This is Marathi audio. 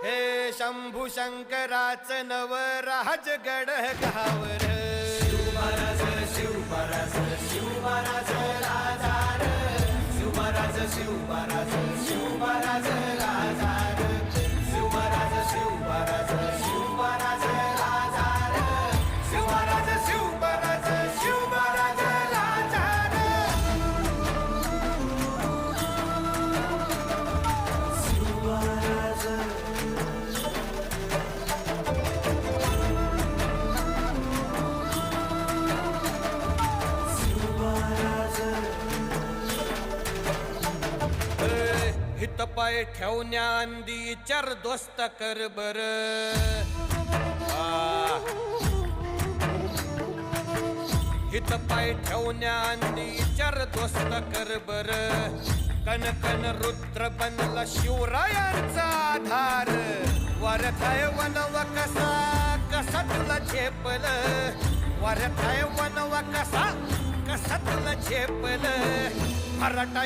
हे शंभू शंकराचं नवराज गड गावर शिवमहाराज शिवमहाराज शिवमहाराज राजा रे शिवमहाराज शिवमहाराज शिवमहाराज राजा रे शिवमहाराज शिवमहाराज शिवमहाराज राजा रे शिवमहाराज शिवमहाराज शिवमहाराज राजा रे शिवमहाराज हित पाय ठेवण्या अंदी चार दोस्त कर बर हित पाय ठेवण्या अंदी चार दोस्त कर बर कन कन रुद्र बनला शिवरायांचा आधार वारथाय वनव कसा कसा तुला झेपल वारथाय वनव कसा कसा तुला झेपल मराठा